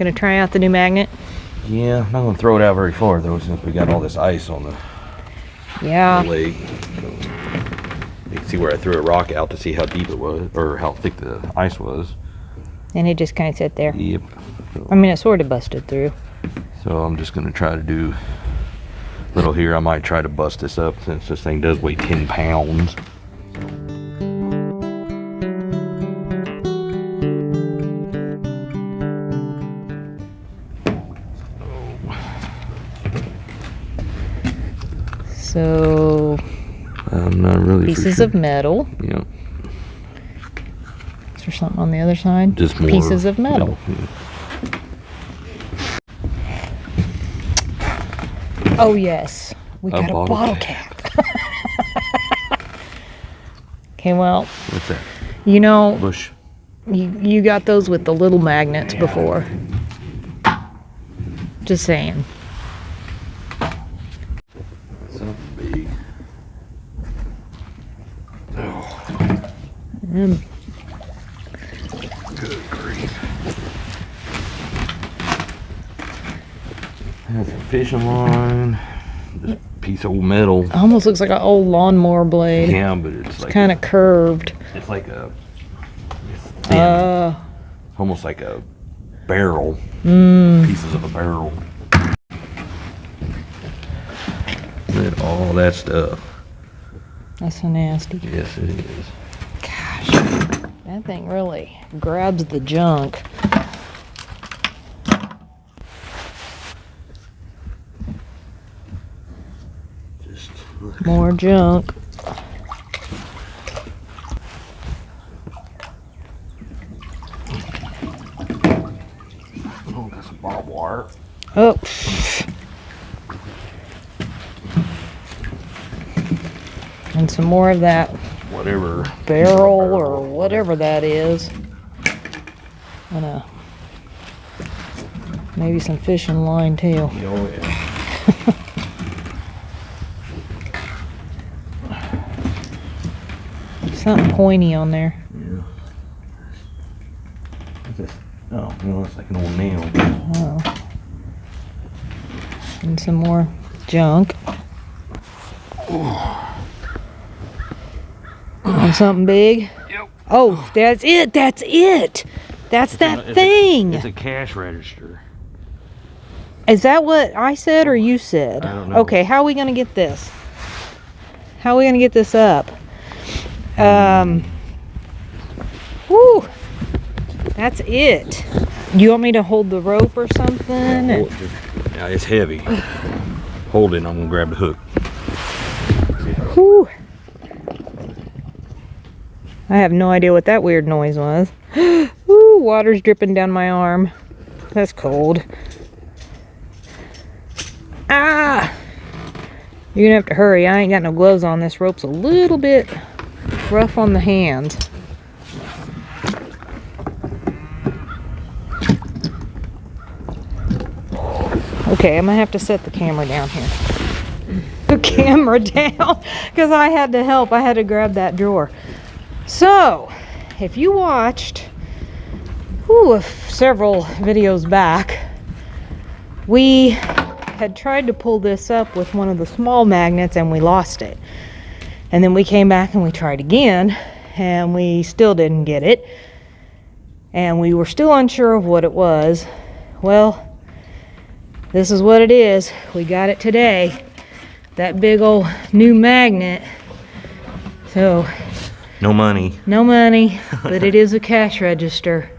Gonna try out the new magnet? Yeah, I'm not gonna throw it out very far though, since we got all this ice on the leg. You can see where I threw a rock out to see how deep it was, or how thick the ice was. And it just kind of sat there. Yep. I mean, it sort of busted through. So I'm just gonna try to do a little here. I might try to bust this up since this thing does weigh 10 pounds. So, I'm not really pieces sure. of metal. Yep. Is there something on the other side? Just more pieces of metal. Yeah. Oh yes, we got a bottle cap. Okay, well, What's that? You know, Bush. You got those with the little magnets before. Just saying. So big. Oh. Good grief. That's a fishing line. This piece of old metal. Almost looks like an old lawnmower blade. Yeah, but it's like kind of curved. It's like a thin, almost like a barrel. Pieces of a barrel. Look at all that stuff. That's so nasty. Yes, it is. Gosh, that thing really grabs the junk. Just look. More junk. Oh, got some barbed wire. Oh. And some more of that Whatever. barrel or whatever that is. And maybe some fishing line too. Oh, yeah. Something pointy on there. Yeah. What's this? Oh, no, it's like an old nail. Oh. And some more junk. And something big. Yep. Oh, that's it. That's it. That's that thing. It's a cash register. Is that what I said or you said? I don't know. Okay, how are we going to get this? How are we going to get this up? Whew. That's it. You want me to hold the rope or something? Yeah, it's heavy. Hold it, I'm going to grab the hook. Whew. I have no idea what that weird noise was. Ooh, water's dripping down my arm. That's cold. Ah! You're gonna have to hurry. I ain't got no gloves on. This rope's a little bit rough on the hands. Okay, I'm gonna have to set the camera down here. The camera down because I had to help. I had to grab that drawer. So, if you watched several videos back, we had tried to pull this up with one of the small magnets and we lost it. And then we came back and we tried again and we still didn't get it. And we were still unsure of what it was. Well, this is what it is. We got it today. That big old new magnet. So, No money. no money, but it is a cash register,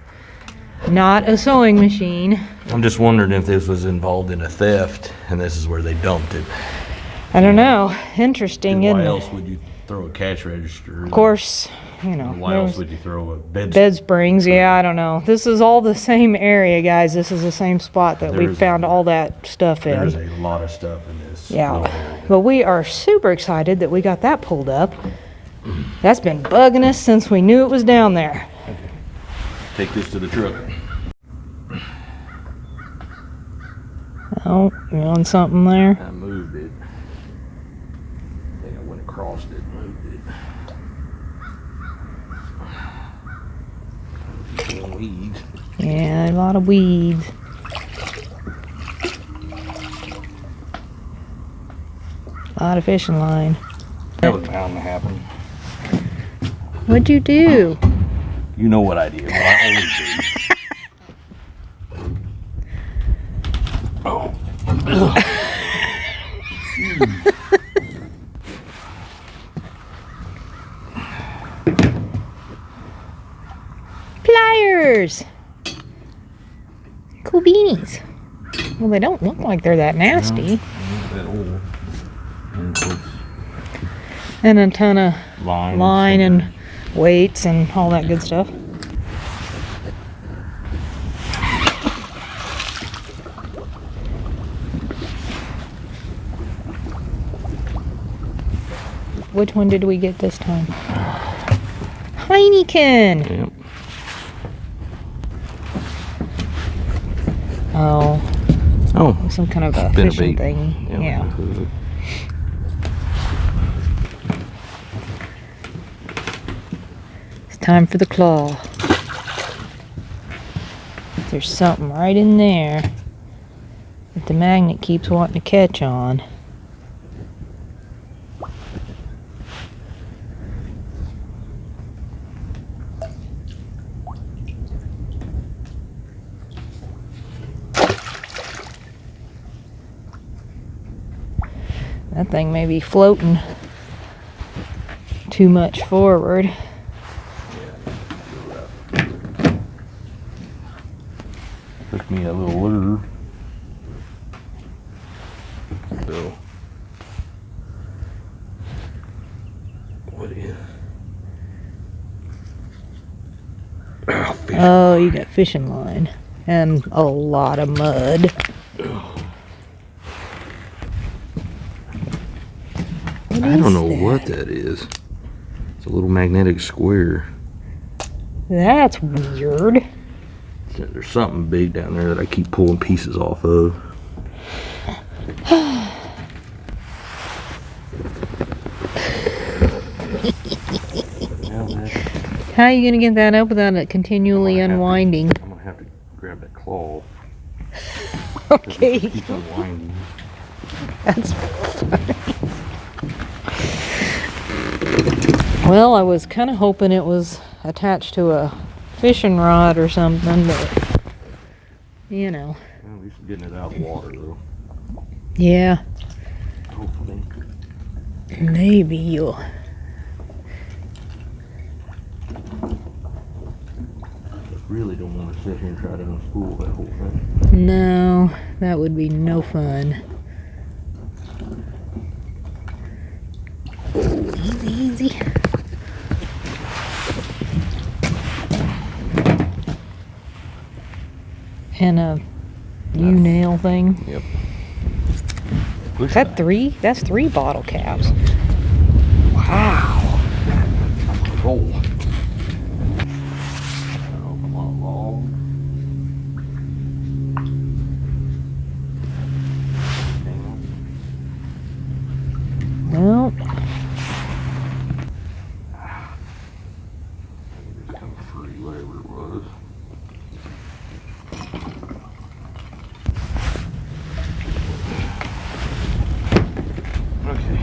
not a sewing machine. I'm just wondering if this was involved in a theft and this is where they dumped it. I don't know. Interesting, isn't Why it? else would you throw a cash register? Of course, you know. Why else would you throw a Bed springs, yeah, I don't know. This is all the same area, guys. This is the same spot that we found all that stuff in. There's a lot of stuff in this. Yeah, little area. but we are super excited that we got that pulled up. That's been bugging us since we knew it was down there. Take this to the truck. Oh, you on something there? I moved it. I think I went across it, moved it. Weeds. Yeah, a lot of weeds. A lot of fishing line. That was bound to happen. What'd you do? You know what I did. What I always do. Oh. Pliers! Cool beanies. Well, they don't look like they're that nasty. That old. And a ton of Line and weights and all that good stuff. Which one did we get this time? Heineken! Yep. Oh, Oh. some kind of a Spinner fishing bait. thing. Yeah. It's time for the claw. There's something right in there that the magnet keeps wanting to catch on. That thing may be floating too much forward. Took me a little lure. So, what is? Oh, fish. Oh, you got fishing line and a lot of mud. I don't know what that is. It's a little magnetic square. That's weird. There's something big down there that I keep pulling pieces off of. How are you going to get that up without it continually unwinding? I'm going to have to grab that claw. Okay. It keeps unwinding. That's funny. Well, I was kind of hoping it was attached to a fishing rod or something, but, you know. Well, at least getting it out of the water, though. Yeah. Hopefully. Maybe you'll... I really don't want to sit here and try to unspool that whole thing. No, that would be no fun. Oh, easy, easy. And a U-nail thing. Yep. Is that 3? That's 3 bottle caps. Wow. Roll. Oh, come on, roll. Well, It's come free, whatever it was. Okay.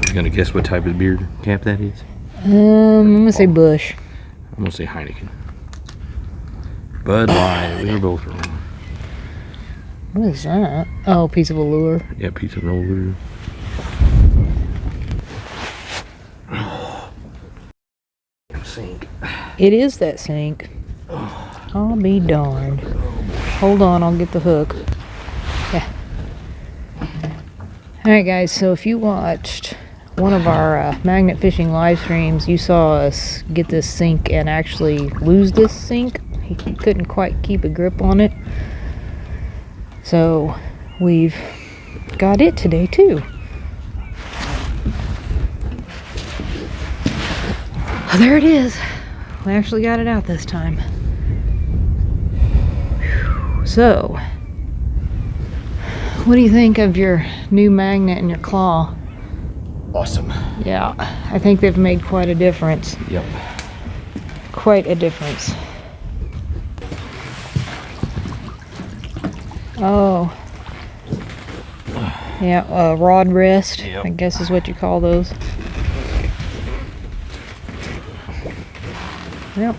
You gonna guess what type of beer cap that is? I'm gonna say Bush. I'm gonna say Heineken. Bud Light. We were both wrong. What is that? Oh, piece of a lure. Yeah, piece of old lure. Sink. It is that sink. I'll be darned. Hold on, I'll get the hook. Yeah. Alright guys, so if you watched one of our magnet fishing live streams, you saw us get this sink and actually lose this sink. He couldn't quite keep a grip on it. So we've got it today too. Oh, there it is. We actually got it out this time. Whew. So, what do you think of your new magnet and your claw? Awesome. Yeah, I think they've made quite a difference. Yep. Quite a difference. Oh. Yeah, rod rest, Yep. I guess is what you call those. Yep.